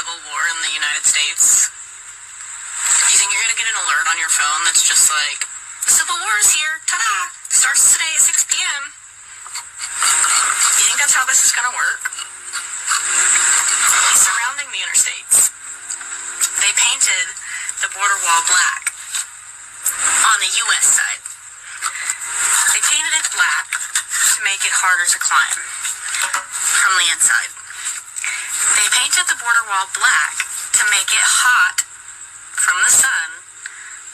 civil war in the United States, you think you're going to get an alert on your phone that's just like, the Civil War is here, ta-da, starts today at 6 p.m. You think that's how this is going to work? Surrounding the interstates, they painted the border wall black on the U.S. side. They painted it black to make it harder to climb from the inside. They painted the border wall black to make it hot from the sun,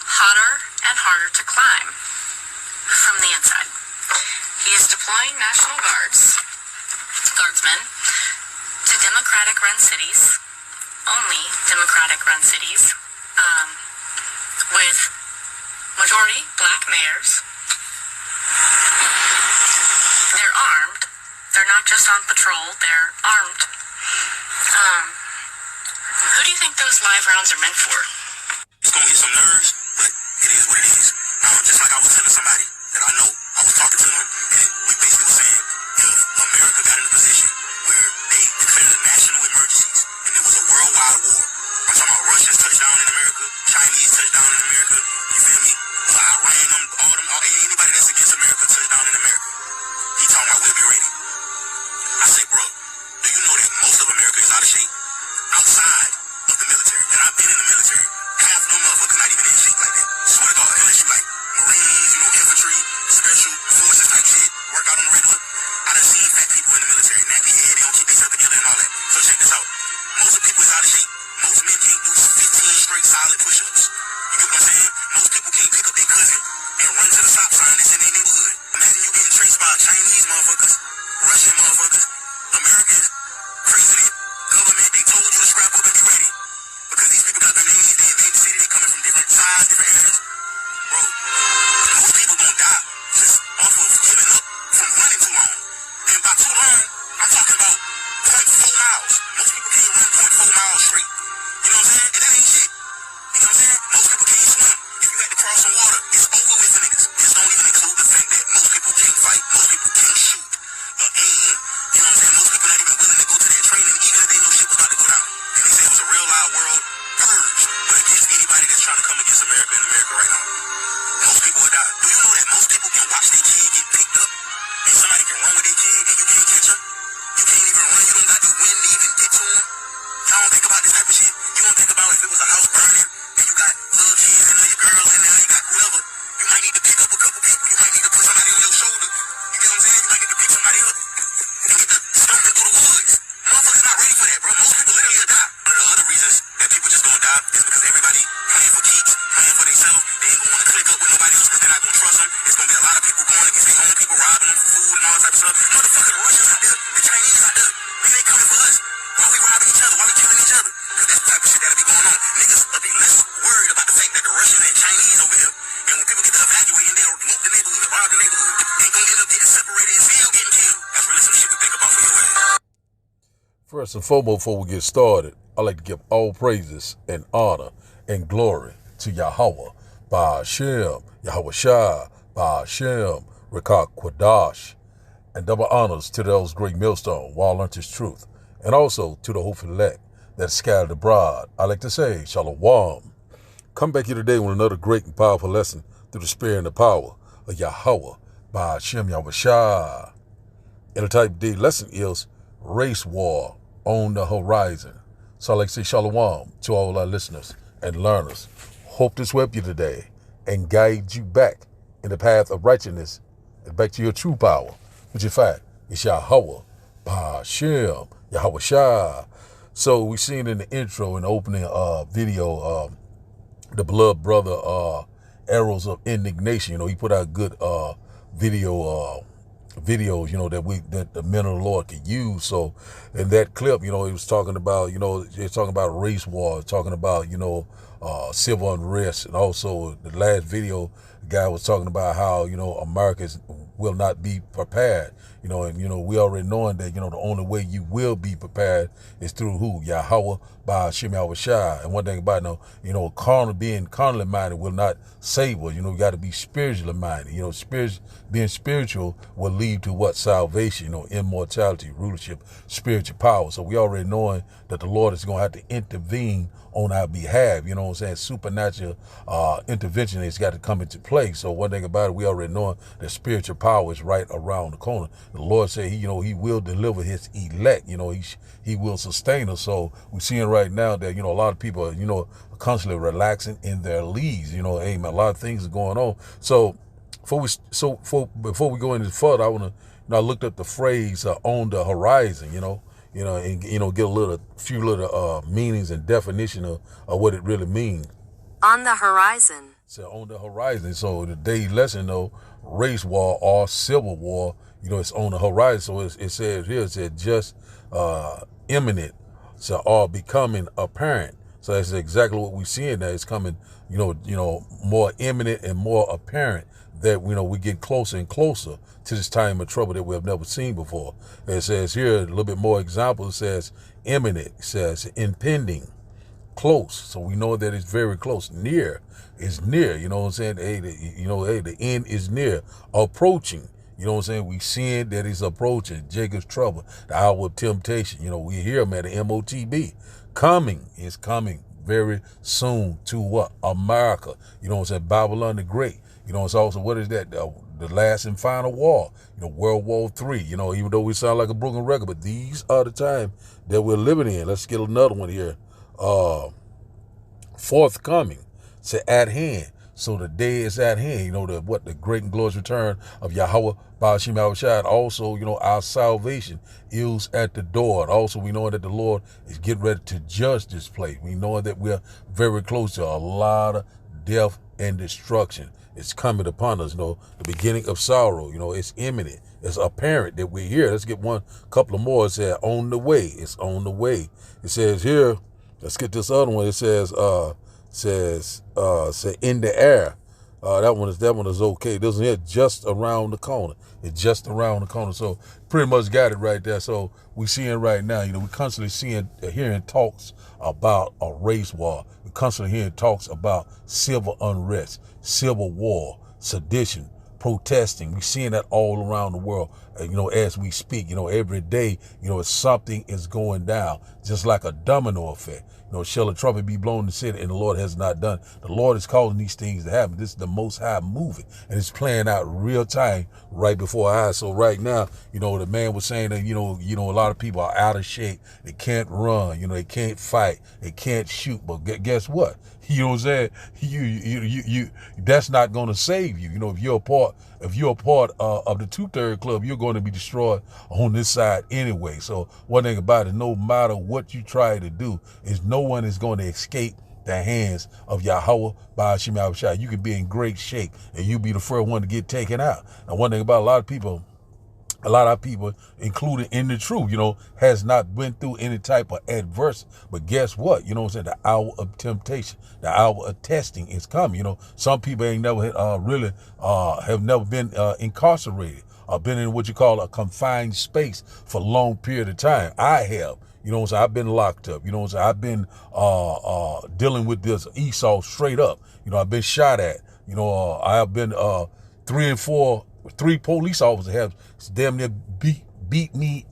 hotter and harder to climb from the inside. He is deploying National Guardsmen to Democratic-run cities, only Democratic-run cities, with majority black mayors. They're armed. They're not just on patrol, they're armed. Who do you think those live rounds are meant for? It's gonna hit some nerves, but it is what it is. Just like I was telling somebody that I know, I was talking to them, and we basically were saying, America got in a position where they declared national emergencies, and it was a worldwide war. I'm talking about Russians touched down in America, Chinese touched down in America, you feel me? Iran, anybody that's against America touched down in America. He talking about we'll be ready. I say, bro, do you know that most of America is out of shape? Outside of the military, and I've been in the military, half of them motherfuckers not even in shape like that. Swear to God, unless you like Marines, infantry, special forces type shit, work out on the regular. I done seen fat people in the military, nappy head, they don't keep themselves together and all that. So check this out. Most of the people is out of shape. Most men can't do 15 straight solid push-ups. You get what I'm saying? Most people can't pick up their cousin and run to the stop sign that's in their neighborhood. Imagine you getting traced by Chinese motherfuckers, Russian motherfuckers, American president, government, they told you to scrap up and be ready. Because these people got their names, they invade the city, they coming from different sides, different areas. Bro, most people gonna die just off of giving up from running too long. And by too long, I'm talking about 0.4 miles. Most people can't run 0.4 miles straight. You know what I'm saying? And that ain't shit. You know what I'm saying? Most people can't swim. If you had to cross some water, it's over with for niggas. This don't even include the fact that most people can't fight, most people can't shoot or aim. You know what I'm saying? Most people not even willing to go to their training, even if they know shit was about to go down. And they say it was a real loud world purge, but against anybody that's trying to come against America in America right now. Most people will die. Do you know that most people can watch their kid get picked up and somebody can run with their kid and you can't catch them? You can't even run. You don't got the wind to even get to them. Y'all don't think about this type of shit. You don't think about if it was a house burning and you got little kids in there, your girl in there, you got whoever. You might need to pick up a couple people. You might need to put somebody on your shoulder. You get what I'm saying? You might need to pick somebody up and get the stomping through the woods. Motherfuckers not ready for that, bro. Most people literally will die. One of the other reasons that people just gonna die is because everybody playing for keeps, playing for themselves. They ain't gonna want to click up with nobody else because they're not gonna trust them. It's gonna be a lot of people going against their own people, robbing them for food and all type of stuff. Motherfucker, the Russians out there, the Chinese out there, then they coming for us. Why we robbing each other? Why we killing each other? Because that's the type of shit that'll be going on. Niggas will be less worried about the fact that the Russians and Chinese over here, and when people get to evacuating, they'll loot the neighborhood, rob the neighborhood, and gonna end up getting separated and still getting killed. That's really some shit to think about for your ass. First and foremost, before we get started, I'd like to give all praises and honor and glory to Yahweh, Ba'ashem, Yahweh Shai, Ba'ashem, Rekah Quadash, and double honors to those great millstones, while learnt his truth, and also to the hopeful elect that is scattered abroad. I like to say, Shalom. Come back here today with another great and powerful lesson through the spirit and the power of Yahweh, Ba'ashem, Yahweh Shai. And the type of day lesson is race war on the horizon. So I like to say shalom to all our listeners and learners. Hope this will help you today and guide you back in the path of righteousness and back to your true power, which in fact is Yahweh, Ba'ashem, Yahweh Shai. So we seen in the intro, in the opening video, the beloved brother, Arrows of Indignation. You know, he put out good videos, that the men of the Lord could use. So in that clip, he was talking about, it's talking about race war, talking about, civil unrest. And also the last video, the guy was talking about how, Americans will not be prepared. And we already knowing that, the only way you will be prepared is through who? Yahweh by Hashem Yahushua. And one thing about it, being carnally minded will not save us. You got to be spiritually minded. Being spiritual will lead to what? Salvation, immortality, rulership, spiritual power. So we already knowing that the Lord is going to have to intervene on our behalf. Supernatural intervention has got to come into play. So one thing about it, we already know that spiritual power is right around the corner. The Lord said, he will deliver his elect. He will sustain us. So we're seeing right now that, a lot of people are, constantly relaxing in their leads. Amen. A lot of things are going on. So before we go any further, I want to, I looked up the phrase on the horizon, and get a few little meanings and definition of what it really means. On the horizon. So on the horizon. So the day's lesson, race war or civil war, it's on the horizon. So it says here, it said just imminent, so or becoming apparent. So that's exactly what we're seeing now. It's coming, more imminent and more apparent that we get closer and closer to this time of trouble that we have never seen before. It says here a little bit more example. It says imminent. It says impending, close. So we know that it's very close. Near is near. You know what I'm saying? The end is near. Approaching. You know what I'm saying? We seeing that it's approaching. Jacob's trouble, the hour of temptation. We hear him at the MOTB. Coming is coming very soon to what? America. You know what I'm saying? Babylon the Great. It's also, what is that? The last and final war, World War III, even though we sound like a broken record, but these are the time that we're living in. Let's get another one here. Forthcoming, say at hand. So the day is at hand, the great and glorious return of Yahweh by Hashem Yahushua. Also, our salvation is at the door. And also we know that the Lord is getting ready to judge this place. We know that we're very close to a lot of death and destruction. It's coming upon us, the beginning of sorrow, it's imminent. It's apparent that we're here. Let's get couple of more. It says on the way. It's on the way. It says here, let's get this other one. It says in the air. That one is okay. This one here just around the corner. It's just around the corner. So pretty much got it right there. So we seeing right now, we constantly hearing talks about a race war. We constantly hearing talks about civil unrest, civil war, sedition, protesting. We're seeing that all around the world, as we speak. Every day, something is going down, just like a domino effect. Shall a trumpet be blown in the city, and the Lord has not done. The Lord is causing these things to happen. This is the Most High moving, and it's playing out real time right before our eyes. So right now, the man was saying that, a lot of people are out of shape. They can't run. They can't fight. They can't shoot. But guess what? You know what I'm saying? You that's not going to save you. If you're a part of the 2/3 club, you're going to be destroyed on this side anyway. So one thing about it, no matter what you try to do, is no one is going to escape the hands of Yahweh by Hashem Yahushua. You can be in great shape and you be the first one to get taken out. Now, one thing about a lot of people, including in the truth, has not been through any type of adversity. But guess what? The hour of temptation, the hour of testing is coming. Some people ain't never have never been incarcerated or been in what you call a confined space for a long period of time. I have. I've been locked up. I've been dealing with this Esau straight up. I've been shot at. I have been 3 police officers have damn near beat me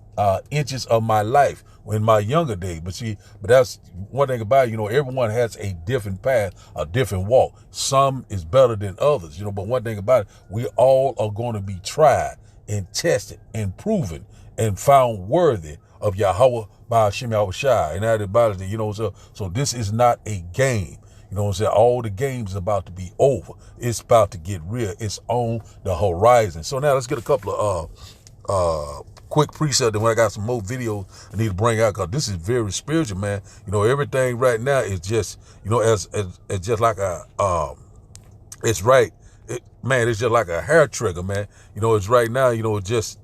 inches of my life in my younger days. But that's one thing about it, everyone has a different path, a different walk. Some is better than others, but one thing about it, we all are going to be tried and tested and proven and found worthy of Yahweh by Hashem Yahushua. And that about it, so this is not a game. All the games is about to be over. It's about to get real. It's on the horizon. So now let's get a couple of quick preset. Then when I got some more videos I need to bring out, because this is very spiritual, man. Everything right now is just, as just like it's right. It's just like a hair trigger, man. It's right now, just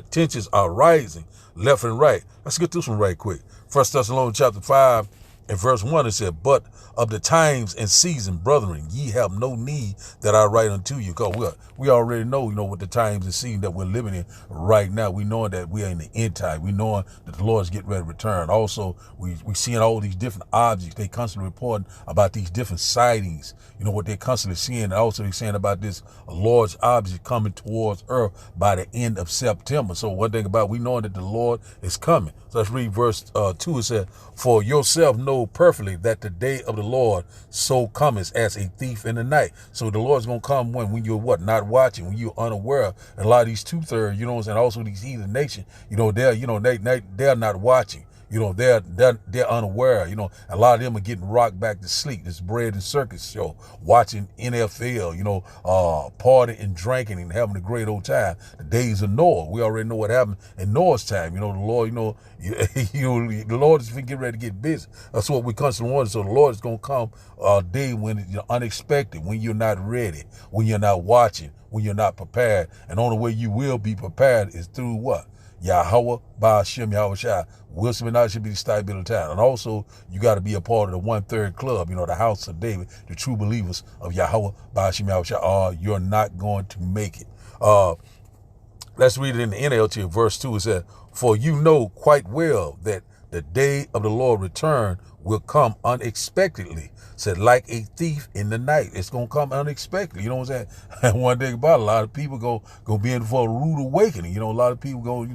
tensions are rising left and right. Let's get this one right quick. 1 Thessalonians chapter 5. In verse 1 it said, but of the times and season, brethren, ye have no need that I write unto you. Because we already know, what the times and season that we're living in right now. We know that we are in the end time. We know that the Lord's getting ready to return. Also, we seeing all these different objects. They constantly reporting about these different sightings, what they're constantly seeing. And also they're saying about this large object coming towards earth by the end of September. So one thing about, we know that the Lord is coming. So let's read verse 2. It said, for yourself know perfectly that the day of the Lord so cometh as a thief in the night. So the Lord's going to come when you're not watching, when you're unaware. And a lot of these 2/3, and also these heathen nations, they're not watching. They're unaware. A lot of them are getting rocked back to sleep. This bread and circus show, watching NFL, partying and drinking and having a great old time. The days of Noah, we already know what happened in Noah's time. The Lord, the Lord is getting ready to get busy. That's what we constantly want. So the Lord is going to come a day when it's unexpected, when you're not ready, when you're not watching, when you're not prepared. And the only way you will be prepared is through what? Yahweh, Ba'ashem, Yahweh Shai. Wilson and I should be the stability time. And also, you got to be a part of the 1/3 club, the house of David, the true believers of Yahweh, Ba'ashem, Yahweh Shai. Or you're not going to make it. Let's read it in the NLT, verse 2. It says, for you know quite well that the day of the Lord return will come unexpectedly. Said, like a thief in the night. It's going to come unexpectedly. You know what I'm saying? And one thing about it, a lot of people go be in for a rude awakening. A lot of people you're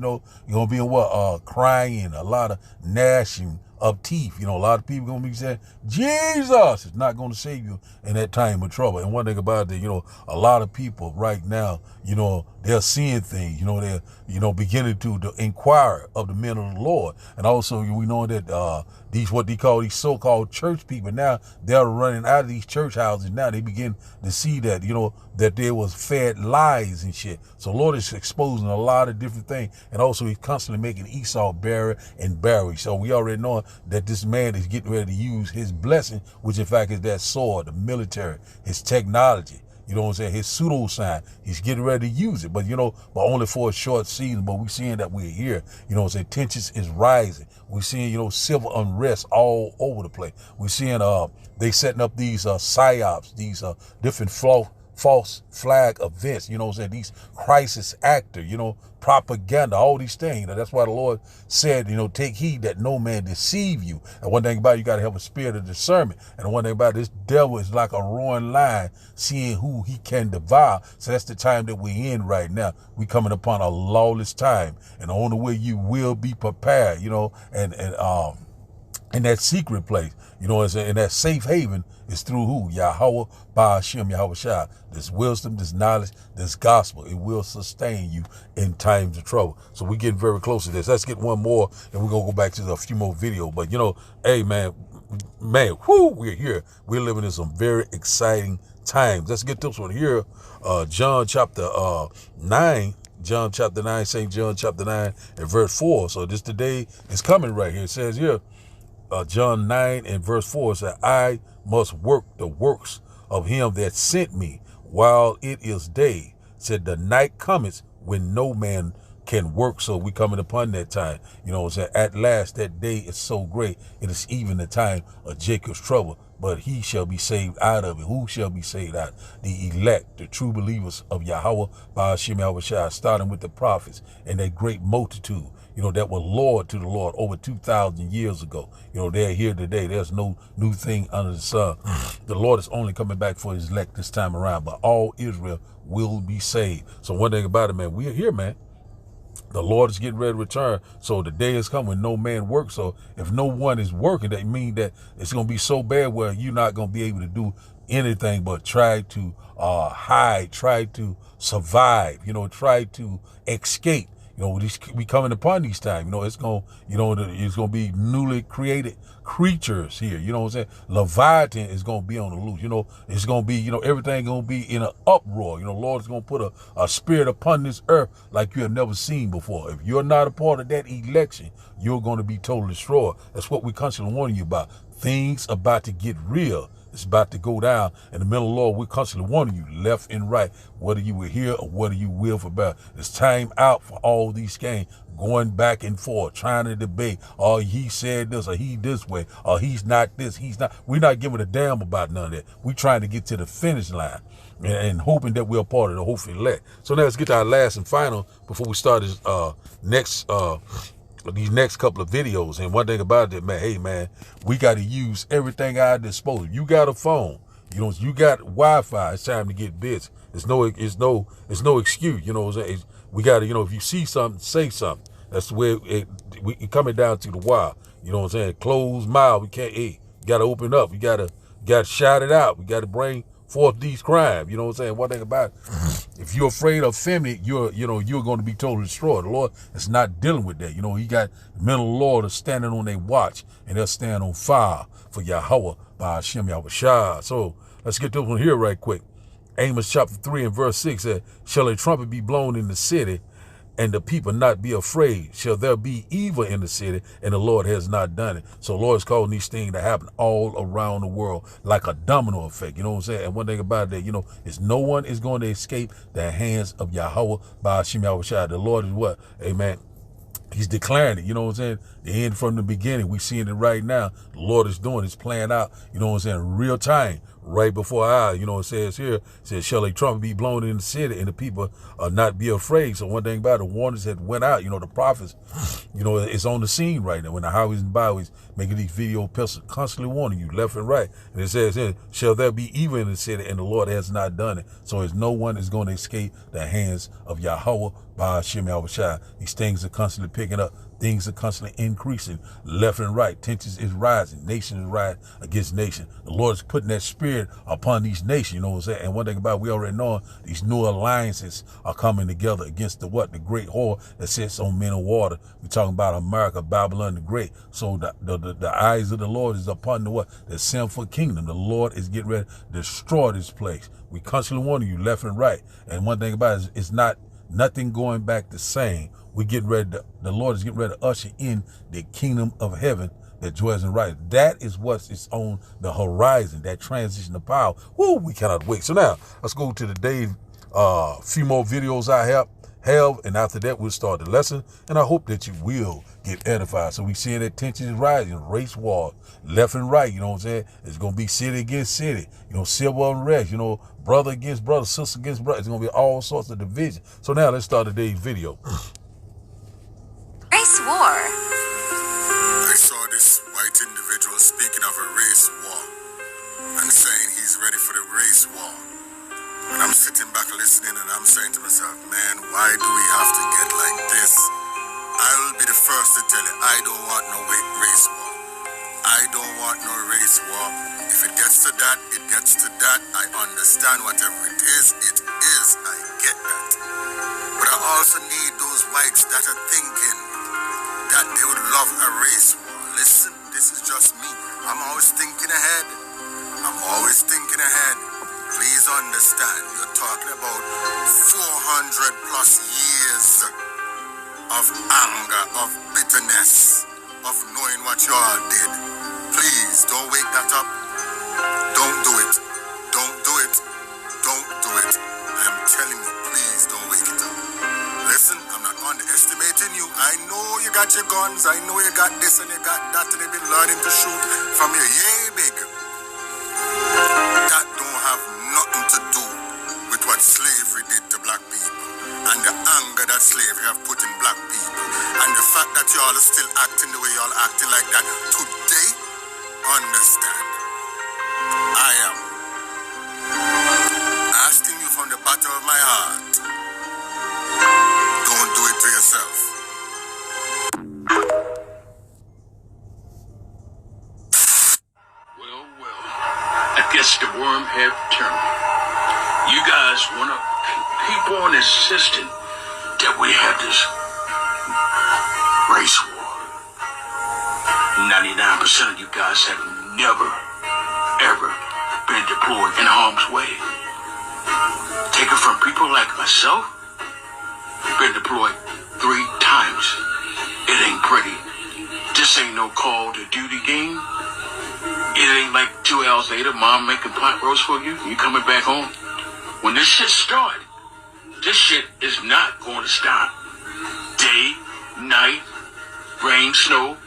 going to be in crying, a lot of gnashing of teeth. A lot of people going to be saying, Jesus is not going to save you in that time of trouble. And one thing about it, a lot of people right now, they're seeing things, they're, beginning to inquire of the men of the Lord. And also, we know that these, what they call these so-called church people, now they're running out of these church houses. Now they begin to see that, that there was fed lies and shit. So Lord is exposing a lot of different things. And also he's constantly making Esau barren and barren. So we already know that this man is getting ready to use his blessing, which in fact is that sword, the military, his technology. His pseudo sign. He's getting ready to use it, but but only for a short season. But we're seeing that we're here. Tensions is rising. We're seeing, civil unrest all over the place. We're seeing they setting up these psyops, these different false flag events, these crisis actor, propaganda, all these things. That's why the Lord said, take heed that no man deceive you. And one thing about it, you got to have a spirit of discernment. And one thing about it, this devil is like a roaring lion, seeing who he can devour. So that's the time that we're in right now. We coming upon a lawless time. And the only way you will be prepared, and in that secret place, in that safe haven is through who? Yahweh, Ba'ashem, Yahweh Shai. This wisdom, this knowledge, this gospel, it will sustain you in times of trouble. So we're getting very close to this. Let's get one more, and we're going to go back to a few more videos. But, hey, man, we're here. We're living in some very exciting times. Let's get this one here. John chapter 9. John chapter 9, St. John chapter 9 and verse 4. So this today is coming right here. It says here, John 9 and verse 4 says, I must work the works of him that sent me while it is day. Said the night cometh when no man can work. So we coming upon that time. At last that day is so great. It is even the time of Jacob's trouble. But he shall be saved out of it. Who shall be saved out? The elect, the true believers of Yahweh, Ba'ashem, Yahweh Shai, starting with the prophets and that great multitude, that were Lord to the Lord over 2,000 years ago. They're here today. There's no new thing under the sun. The Lord is only coming back for his elect this time around, but all Israel will be saved. So one thing about it, man, we're here, man. The Lord is getting ready to return. So the day is coming when no man works. So if no one is working, that means that it's going to be so bad where you're not going to be able to do anything but try to hide, try to survive, try to escape. We coming upon these times. It's gonna be newly created creatures here. You know what I'm saying? Leviathan is gonna be on the loose. It's gonna be, everything gonna be in an uproar. Lord is gonna put a spirit upon this earth like you have never seen before. If you're not a part of that election, you're gonna be totally destroyed. That's what we constantly warning you about. Things about to get real. is about to go down. In the middle of the Lord, we're constantly warning you left and right, whether you will hear or whether you will for better. It's time out for all these games going back and forth, trying to debate. Oh, he said this, or he this way, or he's not this, he's not. We're not giving a damn about none of that. We're trying to get to the finish line and hoping that we're a part of the hopefully elect. So now let's get to our last and final before we start this these next couple of videos. And one thing about it, man, hey man, we got to use everything at our disposal. You got a phone, you got Wi-Fi. It's time to get busy. It's no excuse. You know what I'm saying? We got to, if you see something, say something. That's the way we coming down to the wire. You know what I'm saying? Closed mouth. We can't eat. You got to open up. We got to shout it out. We got to bring forth these crimes. You know what I'm saying? One thing about it, if you're afraid of family, you're going to be totally destroyed. The Lord is not dealing with that. He got the men of the Lord are standing on their watch, and they'll stand on fire for Yahweh by Hashem Yahushua. So let's get this one here right quick. Amos chapter 3 and verse 6 said, shall a trumpet be blown in the city, and the people not be afraid? Shall there be evil in the city, and the Lord has not done it? So the Lord is calling these things to happen all around the world like a domino effect. You know what I'm saying? And one thing about that, is no one is going to escape the hands of Yahweh by Hashem Yahushua. The Lord is what? Amen. He's declaring it, you know what I'm saying? The end from the beginning. We're seeing it right now. The Lord is doing it's playing out, you know what I'm saying, real time, right before our eyes. It says here, shall a trumpet be blown in the city, and the people not be afraid? So one thing about it, the warnings that went out, the prophets, it's on the scene right now. When the highways and byways making these video pencils, constantly warning you left and right. And it says here, shall there be evil in the city, and the Lord has not done it? So as no one is going to escape the hands of Yahweh by Hashem Yahushua. These things are constantly picking up. Things are constantly increasing left and right. Tensions is rising. Nation is rising against nation. The Lord is putting that spirit upon these nations, you know what I'm saying? And one thing about it, we already know these new alliances are coming together against the great whore that sits on men of water. We're talking about America, Babylon the Great. So the eyes of the Lord is upon the sinful kingdom. The Lord is getting ready to destroy this place. We constantly warning you left and right. And one thing about it, it's not nothing going back the same. We getting ready the Lord is getting ready to usher in the kingdom of heaven that dwells in right. That is what's on the horizon, that transition of power. Woo, we cannot wait. So now let's go to the day, few more videos I have, and after that we'll start the lesson. And I hope that you will get edified. So we seeing that tension is rising, race war, left and right, you know what I'm saying? It's gonna be city against city, civil unrest, brother against brother, sister against brother. It's gonna be all sorts of division. So now let's start today's video. Race war. I saw this white individual speaking of a race war and saying he's ready for the race war. And I'm sitting back listening and I'm saying to myself, man, why do we have to get like this? I will be the first to tell you, I don't want no race war. I don't want no race war. If it gets to that, it gets to that. I understand whatever it is, I get that. But I also need those whites that are thinking that they would love a race war. Listen, this is just me. I'm always thinking ahead. Please understand, you're talking about 400 plus years of anger, of bitterness, of knowing what you all did. Please don't wake that up. Don't do it. Don't do it. Don't do it. I'm telling you, please don't wake it up. Listen, I'm not underestimating you. I know you got your guns. I know you got this and you got that, and you've been learning to shoot from your yay big. That don't have nothing to do with what slavery did to black people and the anger that slavery have put in black people and the fact that y'all are still acting the way y'all acting like that today. Understand, I am asking you from the bottom of my heart, don't do it to yourself. Well, I guess the worm have turned. You guys want to keep on insisting that we have this race war. 99% of you guys have never, ever been deployed in harm's way. Take it from people like myself, been deployed 3 times. It ain't pretty. This ain't no call to duty game. It ain't like 2 hours later, mom making pot roast for you, you coming back home. When this shit started, this shit is not going to stop. Day, night, rain, snow,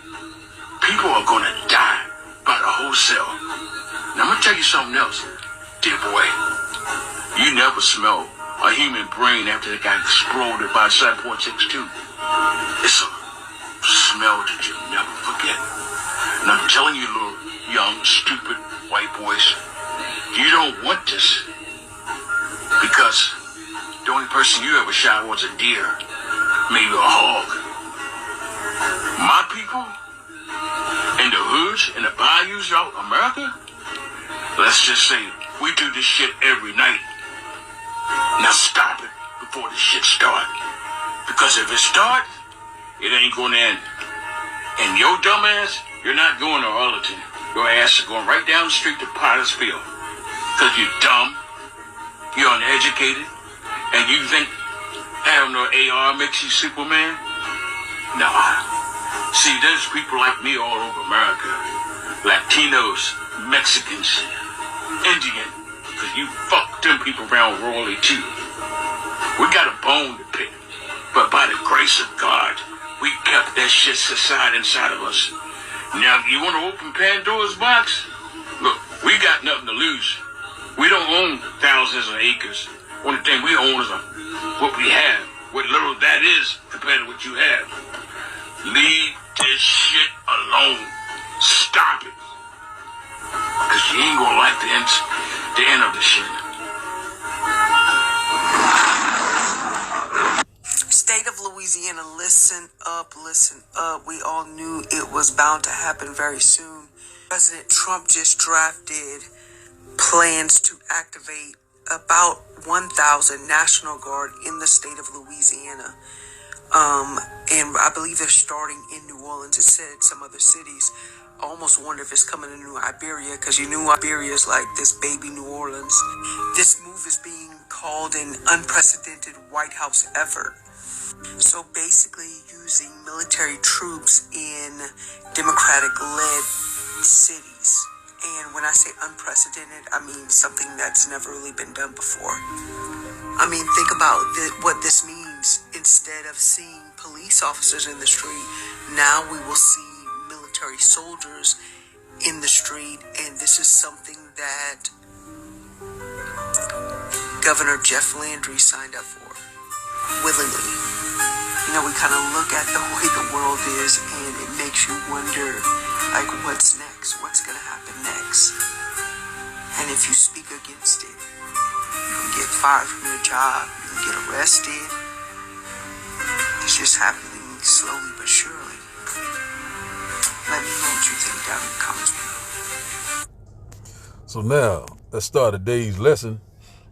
people are going to die by the wholesale. Now I'm going to tell you something else, dear boy. You never smell a human brain after it got exploded by 7.62. It's a smell that you'll never forget. And I'm telling you, little young, stupid white boys, you don't want this. Because the only person you ever shot was a deer, maybe a hog. My people in the hoods, in the bayous out America, let's just say we do this shit every night. Now stop it before this shit starts. Because if it starts, it ain't going to end. And your dumb ass, you're not going to Arlington. Your ass is going right down the street to Pottersville. Because you're dumb, you're uneducated, and you think having no AR makes you Superman? Nah. See, there's people like me all over America. Latinos, Mexicans, Indian, because you fucked them people around royally too. We got a bone to pick. But by the grace of God, we kept that shit aside inside of us. Now, you want to open Pandora's box? Look, we got nothing to lose. We don't own thousands of acres. Only thing we own is what we have. What little that is compared to what you have. Leave this shit alone. Stop it. Because you ain't going to like the end of this shit. State of Louisiana, listen up, listen up. We all knew it was bound to happen very soon. President Trump just drafted plans to activate about 1,000 National Guard in the state of Louisiana. And I believe they're starting in New Orleans. It said some other cities. I almost wonder if it's coming to New Iberia, because you knew Iberia is like this baby New Orleans. This move is being called an unprecedented White House effort. So basically using military troops in Democratic-led cities. And when I say unprecedented, I mean something that's never really been done before. I mean, think about what this means. Instead of seeing police officers in the street, now we will see military soldiers in the street. And this is something that Governor Jeff Landry signed up for willingly. You know, we kind of look at the way the world is, and it makes you wonder, like, what's next? What's going to happen next? And if you speak against it, you can get fired from your job, you can get arrested. It's just happening slowly but surely. Let me know what you think down in the comments below. So now, let's start today's lesson.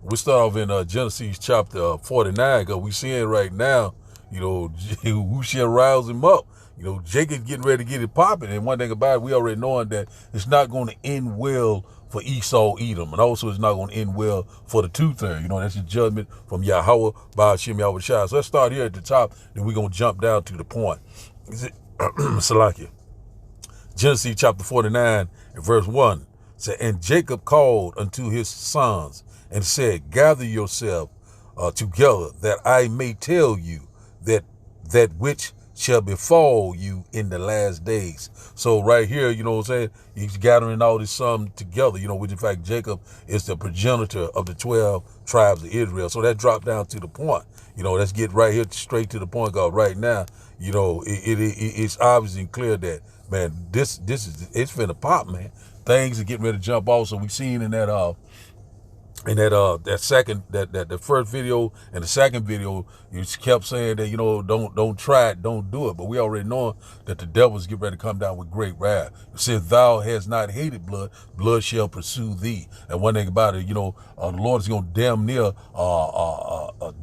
We start off in Genesis chapter 49, because we seeing right now, you know, who shall rouse him up. You know, Jacob's getting ready to get it popping. And one thing about it, we already knowing that it's not going to end well for Esau, Edom. And also it's not going to end well for the two-third. You know, that's the judgment from Yahweh, by Hashem, Yahweh Shai. So let's start here at the top, then we're going to jump down to the point. Salakia. Genesis chapter 49 and verse 1 said, and Jacob called unto his sons and said, gather yourself together, that I may tell you that which shall befall you in the last days. So right here, you know what I'm saying, he's gathering all his sons together, you know, which in fact Jacob is the progenitor of the 12 tribes of Israel. So that dropped down to the point. You know, let's get right here straight to the point, God. Right now, you know, it's obvious and clear that, man, this is, it's finna pop, man. Things are getting ready to jump off. So we seen in that that first video and the second video, you kept saying that, you know, don't try it, don't do it. But we already know that the devil's getting ready to come down with great wrath. It says, thou hast not hated blood, blood shall pursue thee. And one thing about it, you know, the Lord is going to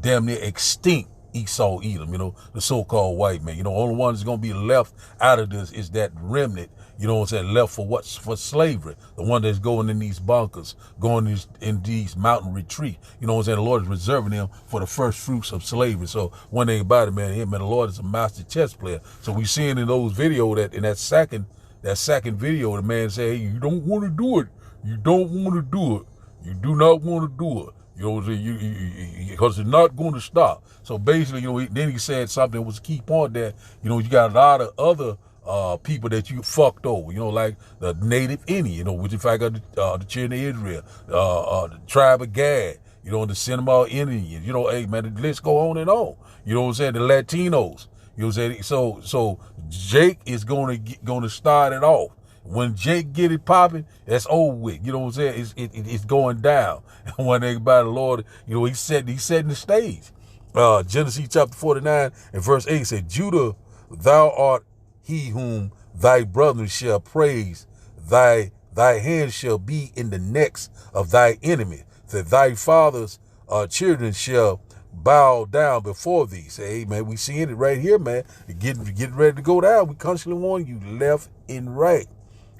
damn near extinct Esau, Edom, you know, the so-called white man. You know, only one that's going to be left out of this is that remnant, you know what I'm saying, left for what? For slavery. The one that's going in these bunkers, going in these mountain retreat. You know what I'm saying? The Lord is reserving them for the first fruits of slavery. So one thing about it, man, the Lord is a master chess player. So we seeing in those videos that in that second that second video, the man said, hey, you don't want to do it. You don't want to do it. You do not want to do it. You know what I'm saying? Because it's not going to stop. So basically, you know, then he said something that was a key point that, you know, you got a lot of other people that you fucked over, you know, like the native Indian, you know, which in fact got the children of Israel, the tribe of Gad, you know, the Seminole Indians, you know, hey man, the list go on and on. You know what I'm saying? The Latinos, you know what I'm saying? So Jake is gonna start it off. When Jake get it popping, that's over with. You know what I'm saying? It's going down. And one thing about the Lord, you know, he's setting the stage. Genesis chapter 49 and verse 8 said, Judah, thou art he whom thy brethren shall praise. Thy hand shall be in the necks of thy enemy, that thy father's children shall bow down before thee. Say, hey man, we seeing it right here, man. Getting ready to go down. We constantly warn you left and right.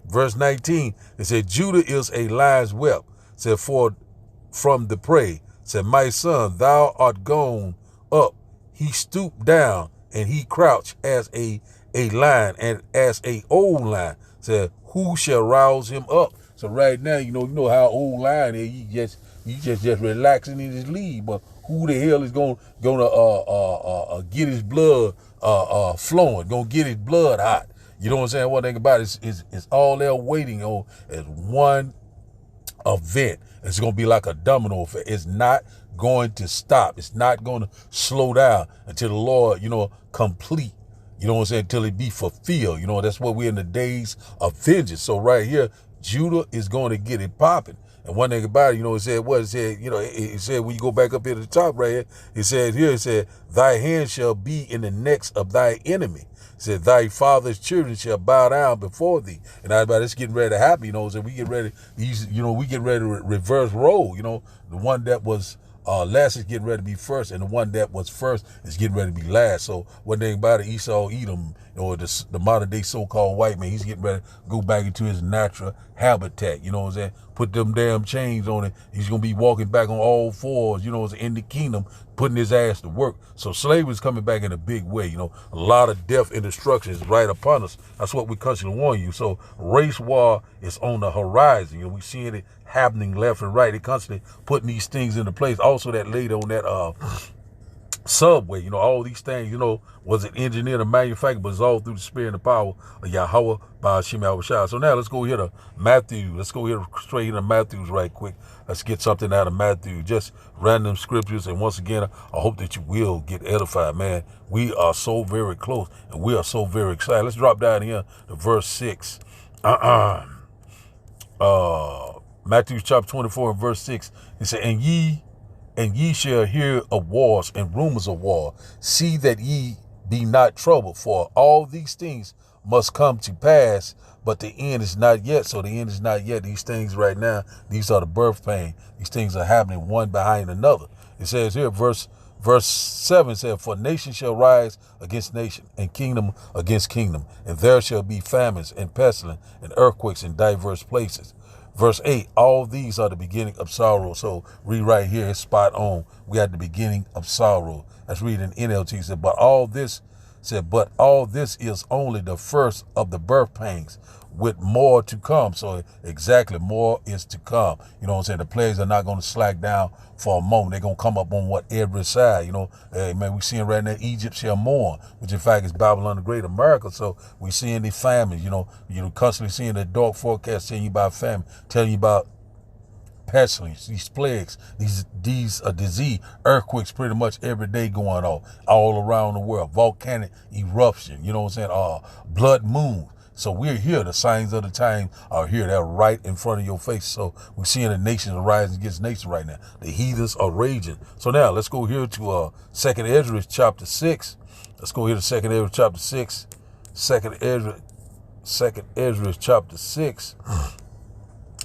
Verse 19, it said, Judah is a lion's whelp, said, for from the prey, said, my son, thou art gone up. He stooped down and he crouched as a lion and as a old lion. Said, who shall rouse him up? So right now, you know how old lion is. You just relaxing in his lead, but who the hell is gonna get his blood flowing, gonna get his blood hot? You know what I'm saying? One thing about it is all they're waiting on is one event. It's going to be like a domino effect. It's not going to stop. It's not going to slow down until the Lord, you know, complete. You know what I'm saying? Until it be fulfilled. You know, that's what we're in the days of vengeance. So right here, Judah is going to get it popping. And one thing about it, you know, it said, you know, it said, when you go back up here to the top right here, it said, thy hand shall be in the necks of thy enemy. It said, thy father's children shall bow down before thee. And everybody, it's getting ready to happen, you know, so we get ready, we get ready to reverse role, you know, the one that was last is getting ready to be first, and the one that was first is getting ready to be last. So one thing about it, Esau, Edom, or the modern day so-called white man, he's getting ready to go back into his natural habitat. You know what I'm saying? Put them damn chains on it. He's gonna be walking back on all fours. You know, in the kingdom, putting his ass to work. So slavery is coming back in a big way. You know, a lot of death and destruction is right upon us. That's what we constantly warn you. So race war is on the horizon. You know, we seeing it happening left and right. They constantly putting these things into place. Also, that lady on that subway, you know, all these things, you know, was it engineered and manufactured, but it's all through the spirit and the power of Yahweh by Hashem Yahushua. So now let's go here to Matthew. Let's go here straight into Matthews right quick. Let's get something out of Matthew, just random scriptures. And once again, I hope that you will get edified, man. We are so very close and we are so very excited. Let's drop down here to verse 6. Matthew chapter 24 and verse 6. It said, and ye shall hear of wars and rumors of war. See that ye be not troubled, for all these things must come to pass, but the end is not yet. So the end is not yet. These things right now, these are the birth pain. These things are happening one behind another. It says here, verse 7 said, for nation shall rise against nation, and kingdom against kingdom, and there shall be famines and pestilence and earthquakes in diverse places. Verse 8, all these are the beginning of sorrow. So read right here, it's spot on. We at the beginning of sorrow. Let's read in NLT. It said, but all this is only the first of the birth pangs, with more to come. So exactly, more is to come. You know what I'm saying? The plagues are not going to slack down for a moment. They're going to come up on every side. You know, hey, man, we seeing right now Egypt shall mourn, which in fact is Babylon the Great America. So we seeing the famines, you know, constantly seeing the dark forecast telling you about famine, telling you about pestilence, these plagues, these disease, earthquakes pretty much every day going on all around the world, volcanic eruption, you know what I'm saying, blood moon. So we're here. The signs of the time are here. They're right in front of your face. So we're seeing the nations rising against nations right now. The heathens are raging. So now let's go here to 2nd Ezra chapter 6. Let's go here to 2nd Ezra chapter 6. 2nd Ezra chapter 6.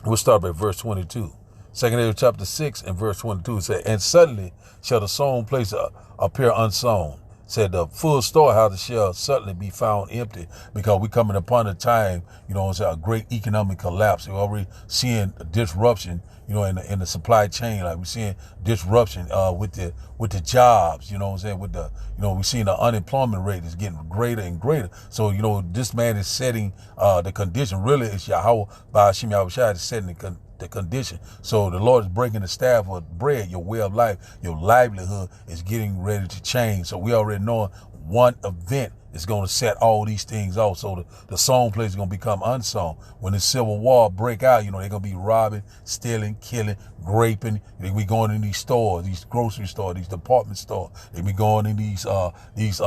We'll start by verse 22. 2nd Ezra chapter 6 and verse 22 says, and suddenly shall the sown place appear unsown, said the full storehouses shall suddenly be found empty, because we coming upon a time, it's a great economic collapse. We're already seeing a disruption, in the supply chain. Like we're seeing disruption with the jobs, with the, we're seeing the unemployment rate is getting greater and greater. So, this man is setting the condition. Really, it's Yahweh by Hashem Yahushua is setting the condition. So the Lord is breaking the staff of bread. Your way of life, your livelihood is getting ready to change. So we already know one event is going to set all these things off. So the song plays is going to become unsung. When the Civil War break out, they're going to be robbing, stealing, killing, raping. They be going in these stores, these grocery stores, these department stores. They be going in these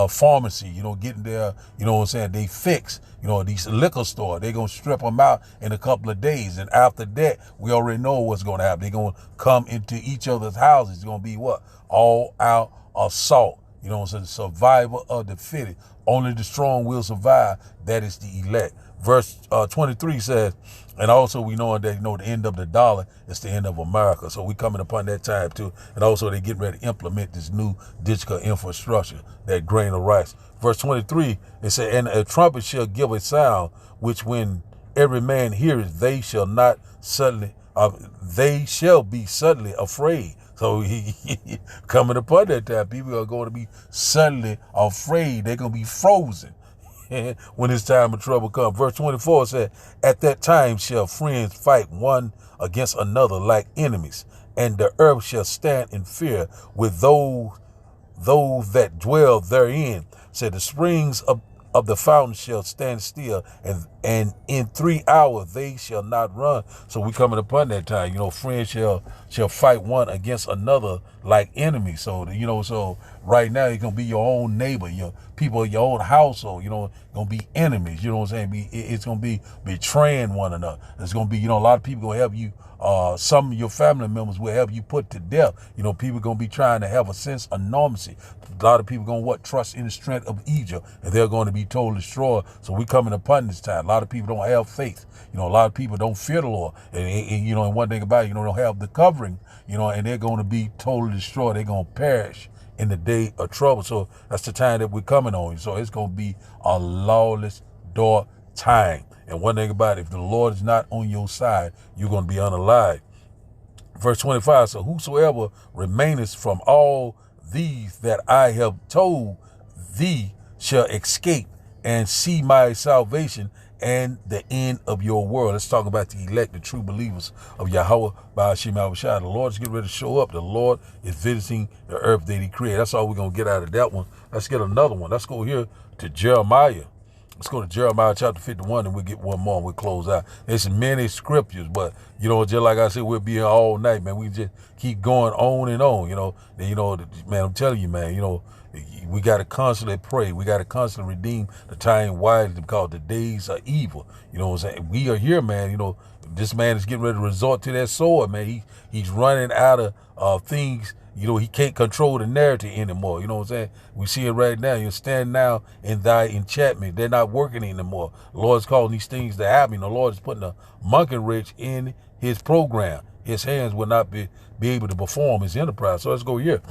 pharmacy, getting their, they fix, these liquor stores. They're going to strip them out in a couple of days. And after that, we already know what's going to happen. They're going to come into each other's houses. It's going to be what? All out assault. So the survival of the fittest. Only the strong will survive. That is the elect. Verse 23 says, and also we know that, the end of the dollar is the end of America. So we coming upon that time too. And also they getting ready to implement this new digital infrastructure, that grain of rice. Verse 23, it said, and a trumpet shall give a sound, which when every man heareth, they shall be suddenly afraid. So he coming upon that time, people are going to be suddenly afraid. They're going to be frozen when this time of trouble comes. Verse 24 said, at that time shall friends fight one against another like enemies, and the earth shall stand in fear with those that dwell therein. Said the springs of the fountain shall stand still, and in 3 hours they shall not run. So we coming upon that time. Friends shall fight one against another like enemies. So so right now it's gonna be your own neighbor, your people, your own household. Gonna be enemies. It's gonna be betraying one another. It's gonna be a lot of people gonna help you. Some of your family members will have you put to death. People going to be trying to have a sense of normalcy. A lot of people going to trust in the strength of Egypt, and they're going to be totally destroyed. So we coming upon this time. A lot of people don't have faith. A lot of people don't fear the Lord. And one thing about it, don't have the covering, and they're going to be totally destroyed. They're going to perish in the day of trouble. So that's the time that we're coming on. So it's going to be a lawless, dark time. And one thing about it, if the Lord is not on your side, you're going to be unalive. Verse 25, so whosoever remaineth from all these that I have told thee shall escape and see my salvation and the end of your world. Let's talk about the elect, the true believers of Yahweh by Hashem Yahushua. The Lord is getting ready to show up. The Lord is visiting the earth that he created. That's all we're going to get out of that one. Let's get another one. Let's go here to Jeremiah. Let's go to Jeremiah chapter 51 and we'll get one more and we'll close out. There's many scriptures, but, just like I said, we'll be here all night, man. We just keep going on and on, man, I'm telling you, man, we got to constantly pray. We got to constantly redeem the time wisely because the days are evil. We are here, man. This man is getting ready to resort to that sword, man. He's running out of things. He can't control the narrative anymore. We see it right now. You stand now in thy enchantment. They're not working anymore. The Lord's calling these things to happen. The Lord is putting a monkey wrench in his program. His hands will not be able to perform his enterprise. So let's go here.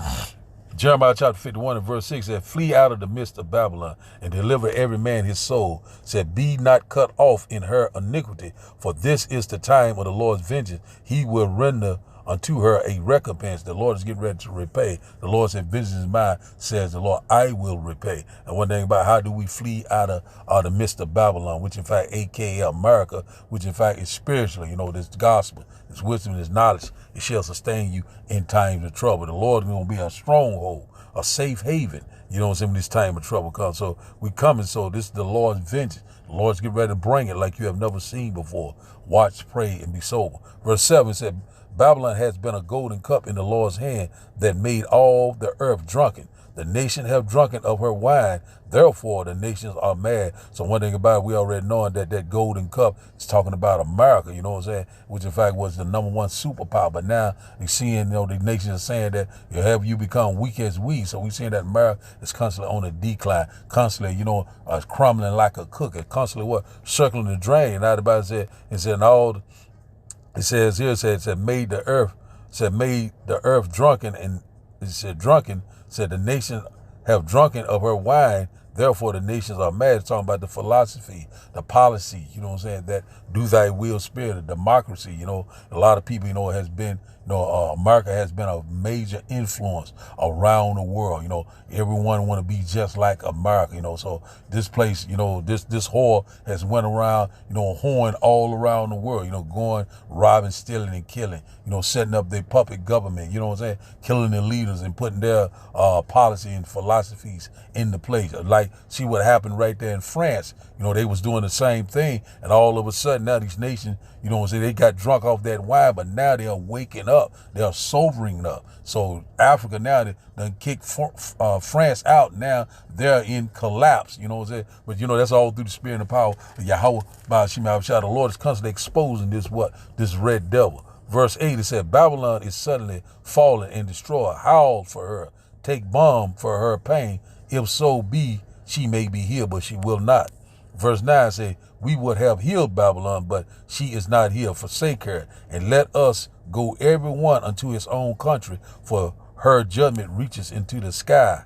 Jeremiah chapter 51 and verse 6 said, flee out of the midst of Babylon and deliver every man his soul. Said, be not cut off in her iniquity, for this is the time of the Lord's vengeance. He will render unto her a recompense. The Lord is getting ready to repay. The Lord said, vengeance is mine, says the Lord, I will repay. And one thing about how do we flee out of the midst of Babylon, which in fact, aka America, which in fact is spiritually, this gospel, this wisdom, this knowledge, it shall sustain you in times of trouble. The Lord is going to be a stronghold, a safe haven, when this time of trouble comes. So we coming, so this is the Lord's vengeance. The Lord's getting ready to bring it like you have never seen before. Watch, pray, and be sober. Verse 7 said, Babylon has been a golden cup in the Lord's hand that made all the earth drunken. The nation have drunken of her wine. Therefore, the nations are mad. So one thing about it, we already knowing that golden cup is talking about America, which in fact was the number one superpower. But now we're seeing, the nations are saying that have you become weak as we. So we're seeing that America is constantly on a decline, constantly, crumbling like a cookie, constantly circling the drain. Now everybody said, it says here, it said, made the earth drunken, and it said drunken, said the nation have drunken of her wine. Therefore, the nations are mad. It's talking about the philosophy, the policy, you know what I'm saying, that do thy will spirit, the democracy, you know. A lot of people, you know, has been, you know, America has been a major influence around the world. You know, everyone want to be just like America, you know. So this place, you know, this whore has went around, you know, whoring all around the world, you know, going, robbing, stealing, and killing, you know, setting up their puppet government, you know what I'm saying, killing their leaders and putting their policy and philosophies into place. Like, see what happened right there in France. You know, they was doing the same thing, and all of a sudden now these nations, you know what I'm saying, they got drunk off that wine, but now they're waking up. They're sobering up. So Africa now, they done kicked France out. Now they're in collapse, you know what I'm saying? But, you know, that's all through the spirit and the power of Yahweh. The Lord is constantly exposing this red devil. Verse 8, it said, Babylon is suddenly fallen and destroyed. Howl for her. Take balm for her pain. If so be, she may be healed, but she will not. Verse 9 say, we would have healed Babylon, but she is not healed. Forsake her, and let us go every one unto his own country, for her judgment reaches into the sky.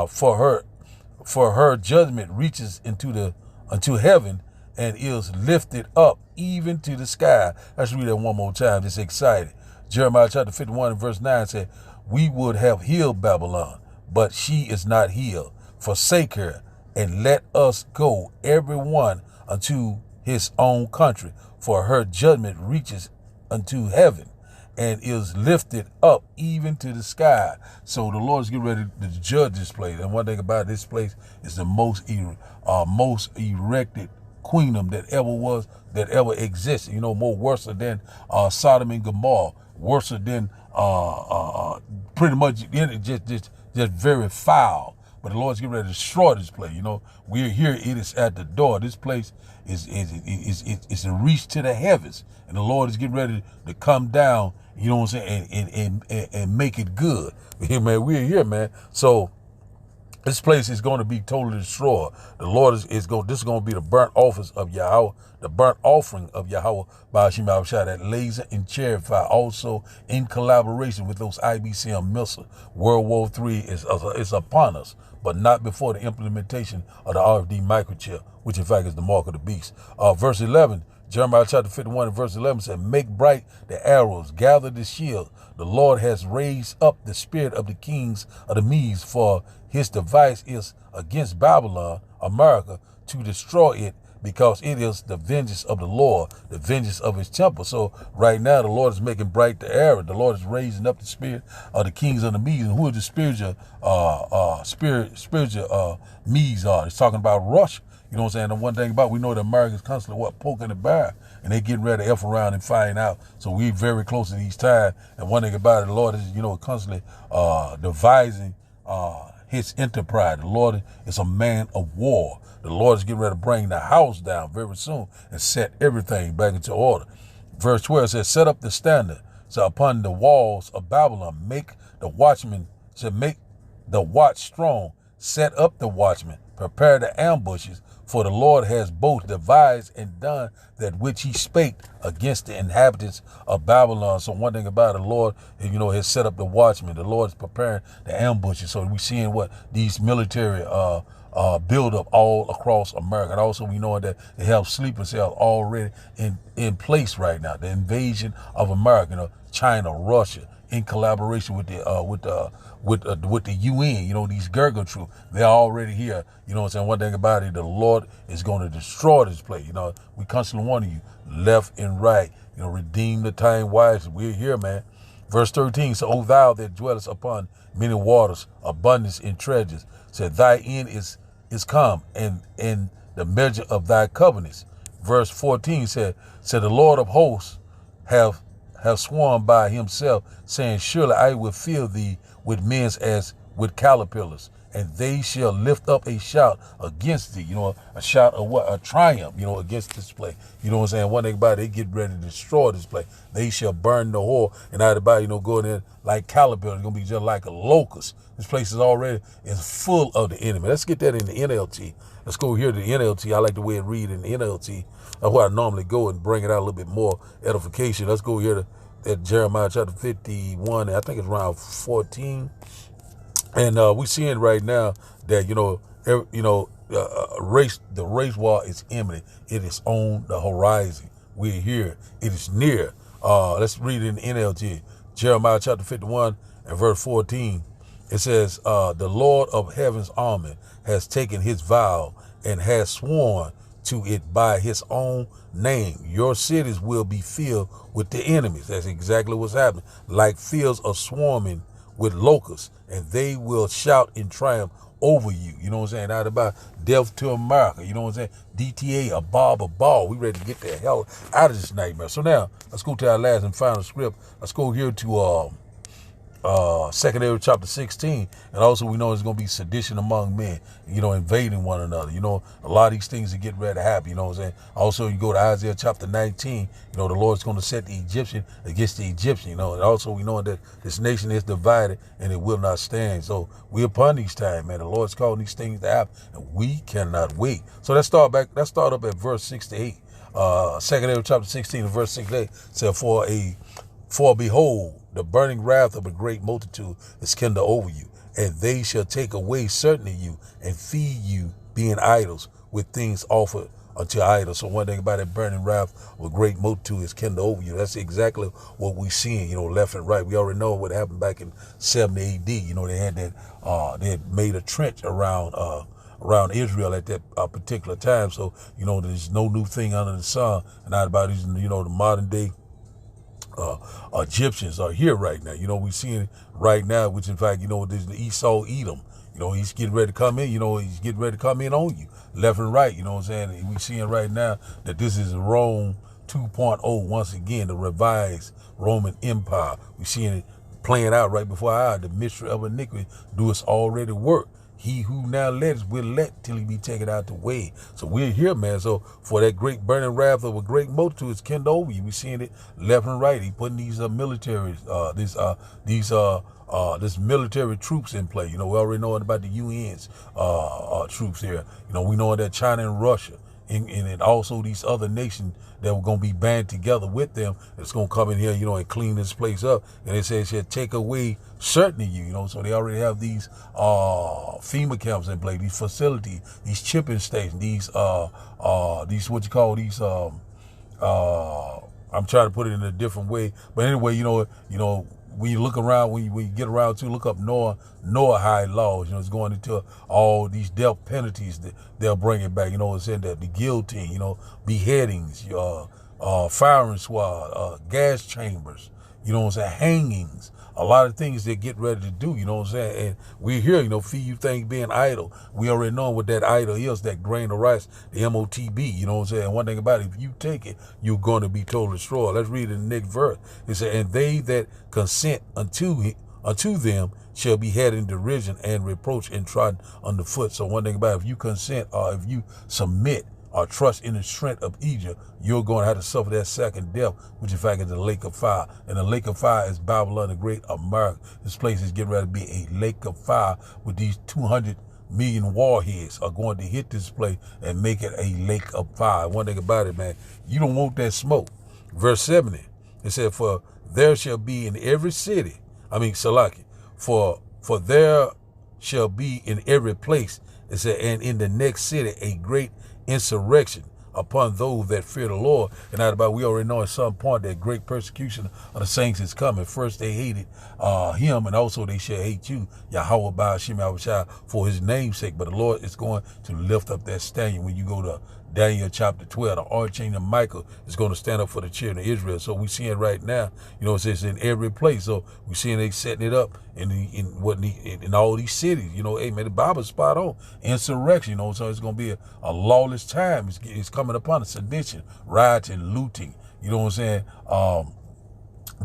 For her judgment reaches unto heaven, and is lifted up even to the sky. Let's read that one more time. It's exciting. Jeremiah chapter 51 and verse 9 said, we would have healed Babylon, but she is not healed. Forsake her, and let us go every one unto his own country, for her judgment reaches unto heaven, and is lifted up even to the sky. So the Lord is getting ready to judge this place. And one thing about this place is the most erected queendom that ever existed. You know, more worse than Sodom and Gomorrah, worse than pretty much just very foul. But the Lord's getting ready to destroy this place. You know, we're here. It is at the door. This place is a reach to the heavens, and the Lord is getting ready to come down. You know what I'm saying, and make it good. Man, we're here, man. So this place is going to be totally destroyed. The Lord is going. This is going to be the burnt office of Yahweh, the burnt offering of Yahweh by Hashem Yahushua, that laser and chariot fire, also in collaboration with those IBCM missiles. World War III is upon us, but not before the implementation of the RFD microchip, which in fact is the mark of the beast. Verse 11, Jeremiah chapter 51 and verse 11 said, make bright the arrows, gather the shield. The Lord has raised up the spirit of the kings of the Medes, for his device is against Babylon, America, to destroy it, because it is the vengeance of the Lord, the vengeance of his temple. So right now, the Lord is making bright the arrow. The Lord is raising up the spirit of the kings of the Medes. And who are the spiritual Medes are? It's talking about Russia. You know what I'm saying? The one thing about, we know that America is constantly poking the bear, and they getting ready to F around and find out. So we very close to these times. And one thing about it, the Lord is, you know, constantly devising his enterprise. The Lord is a man of war. The Lord is getting ready to bring the house down very soon and set everything back into order. Verse 12 says, set up the standard, so upon the walls of Babylon, make the watch strong, set up the watchmen, prepare the ambushes, for the Lord has both devised and done that which he spake against the inhabitants of Babylon. So one thing about it, the Lord, you know, has set up the watchmen. The Lord is preparing the ambushes. So we're seeing what these military build up all across America. And also we know that they have sleeper cells already in place right now. The invasion of America, you know, China, Russia, in collaboration with the UN, you know, these Gurkha troops, they're already here. You know what I'm saying? One thing about it, the Lord is going to destroy this place. You know, we constantly warning you, left and right, you know, redeem the time wisely. We're here, man. Verse 13, so, O thou that dwellest upon many waters, abundance in treasures, said, thy end is come, and in the measure of thy covenants. Verse 14 said, the Lord of hosts have sworn by himself, saying, surely I will fill thee with men as with caterpillars, and they shall lift up a shout against thee. You know, a shout of what? A triumph, you know, against this place. You know what I'm saying? One thing about it, they get ready to destroy this place. They shall burn the whore, and everybody, you know, going in like caterpillars. It's going to be just like a locust. This place is full of the enemy. Let's get that in the NLT. Let's go here to the NLT. I like the way it read in the NLT. That's where I normally go and bring it out a little bit more edification. Let's go here to Jeremiah chapter 51. I think it's around 14. And we seeing right now that, the race war is imminent. It is on the horizon. We're here. It is near. Let's read it in NLT. Jeremiah chapter 51 and verse 14. It says, the Lord of heaven's army has taken his vow and has sworn to it by his own name. Your cities will be filled with the enemies. That's exactly what's happening. Like fields are swarming with locusts, and they will shout in triumph over you. You know what I'm saying? Out about death to America. You know what I'm saying? DTA, a ball. We ready to get the hell out of this nightmare. So now, let's go to our last and final script. Let's go here to 2 Ezra chapter 16, and also we know it's going to be sedition among men, invading one another. A lot of these things are getting ready to happen. You know what I'm saying? Also, you go to Isaiah chapter 19. The Lord's going to set the Egyptian against the Egyptian. And also we know that this nation is divided and it will not stand. So we're upon these times, man. The Lord's calling these things to happen, and we cannot wait. So let's start up at verse 6 to 8. 2 Ezra chapter 16 and verse 6 to 8 said, For behold, the burning wrath of a great multitude is kindled over you, and they shall take away certain of you and feed you, being idols, with things offered unto idols. So one thing about that burning wrath of a great multitude is kindled over you. That's exactly what we're seeing, left and right. We already know what happened back in 70 AD. They had that, they had made a trench around Israel at that particular time. So, there's no new thing under the sun. And not about these, the modern day Egyptians are here right now. We're seeing it right now, which in fact, there's the Esau Edom. He's getting ready to come in. He's getting ready to come in on you, left and right. You know what I'm saying? We're seeing right now that this is Rome 2.0 once again, the revised Roman Empire. We're seeing it playing out right before our eyes. The mystery of iniquity doeth already work. He who now lets will let till he be taken out the way. So we're here, man. So for that great burning wrath of a great multitude is kindled over you. We're seeing it left and right. He putting these this military troops in play. We already know about the UN's troops here. We know that China and Russia and also these other nations that were going to be band together with them. It's going to come in here, and clean this place up. And they say it should take away certain of you, so they already have these FEMA camps in play, these facilities, these chipping stations, these what you call these I'm trying to put it in a different way, but anyway, when you look around, when you get around to look up Noah high laws, it's going into all these death penalties that they'll bring it back. It's in the guillotine, beheadings, firing squad, gas chambers, hangings. A lot of things they get ready to do, and we're here, feed you things being idle. We already know what that idol is, that grain of rice, the MOTB, And one thing about it, if you take it, you're going to be totally destroyed. Let's read in the next verse. It said, and they that consent unto them shall be had in derision and reproach and trodden underfoot. So one thing about it, if you consent or if you submit or trust in the strength of Egypt, you're going to have to suffer that second death, which in fact is the lake of fire. And the lake of fire is Babylon, the great America. This place is getting ready to be a lake of fire with these 200 million warheads are going to hit this place and make it a lake of fire. One thing about it, man, you don't want that smoke. Verse 70, it said, for there shall be in every city, Salaki, for there shall be in every place, it said, and in the next city a great insurrection upon those that fear the Lord. And not about, we already know at some point that great persecution of the saints is coming. First they hated him, and also they shall hate you, Yahweh Ba'ashim Yahushua, for his name's sake. But the Lord is going to lift up that standard. When you go to Daniel chapter 12, the archangel Michael is going to stand up for the children of Israel. So we see it right now. It says in every place. So we seeing they setting it up in all these cities. Hey man, the Bible's spot on. Insurrection. So it's going to be a lawless time. It's coming upon us. Sedition, rioting, looting.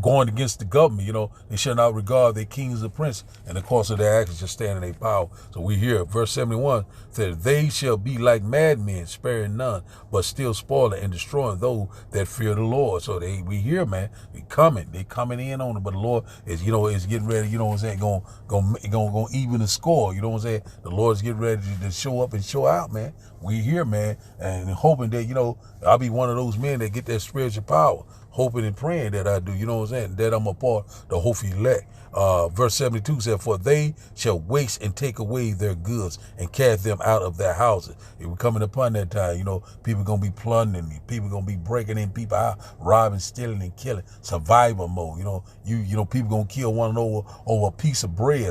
Going against the government, they shall not regard their kings or prince, and the course of their actions shall stand in their power. So we hear verse 71 says, they shall be like madmen, sparing none, but still spoiling and destroying those that fear the Lord. So we hear, man, they coming in on it, but the Lord is, is getting ready, going even the score, The Lord's getting ready to show up and show out, man. We here, man, and hoping that, I'll be one of those men that get that spiritual power. hoping and praying that I do. You know what I'm saying? That I'm a part of the hopeful elect. Verse 72 said, for they shall waste and take away their goods and cast them out of their houses. If we're coming upon that time, you know, people going to be plundering me. People going to be breaking in people out, robbing, stealing, and killing. Survival mode. You know, people going to kill one another over a piece of bread. You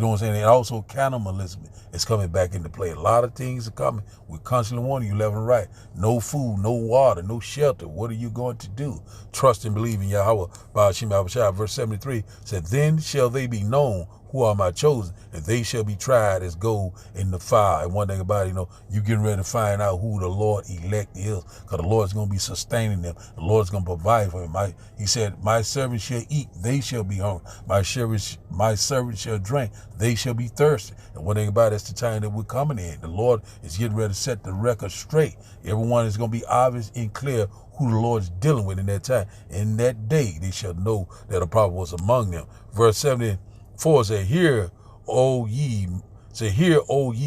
know what I'm saying? And also cannibalism is coming back into play. A lot of things are coming. We're constantly warning you left and right. No food, no water, no shelter. What are you going to do? Trust and believe in Yahweh. Ba'ashim Abishai. Verse 73 said, then shall they be known who are my chosen, and they shall be tried as gold in the fire. And one thing about it, you know, you getting ready to find out who the Lord elect is, because the Lord's going to be sustaining them. The Lord's going to provide for them. He said, my servants shall eat, they shall be hungry. My servants shall drink, they shall be thirsty. And one thing about it, it's the time that we're coming in. The Lord is getting ready to set the record straight. Everyone is going to be obvious and clear who the Lord's dealing with in that time. In that day, they shall know that a prophet was among them. Verse 74 said, hear, O ye,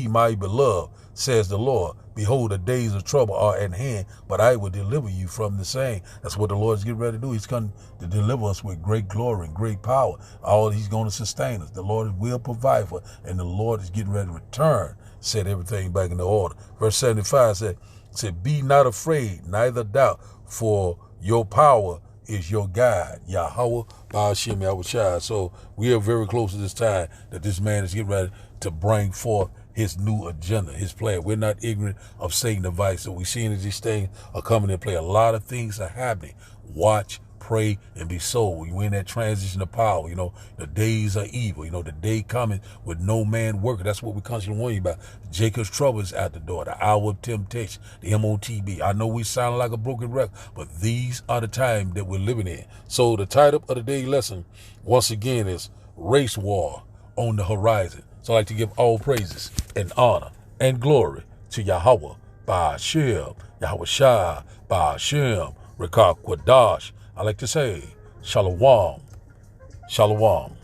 my beloved, says the Lord. Behold, the days of trouble are at hand, but I will deliver you from the same. That's what the Lord is getting ready to do. He's coming to deliver us with great glory and great power. He's going to sustain us. The Lord will provide for us, and the Lord is getting ready to return, set everything back into order. Verse 75 said, be not afraid, neither doubt, for your power is your God, Yahweh Ba'ashim Yahushua. So we are very close to this time that this man is getting ready to bring forth his new agenda, his plan. We're not ignorant of Satan's device. So we're seeing that these things are coming into play. A lot of things are happening. Watch, pray, and be sold. We're in that transition of power. You know, the days are evil. You know, the day coming with no man working. That's what we constantly warn you about. Jacob's trouble is at the door. The hour of temptation, the MOTB. I know we sound like a broken record, but these are the times that we're living in. So the title of the day lesson, once again, is Race War on the Horizon. So I'd like to give all praises and honor and glory to Yahweh Ba'ashim, Yahushua Ba'ashim, Rekah Kwadash. I like to say, Shalom, Shalom.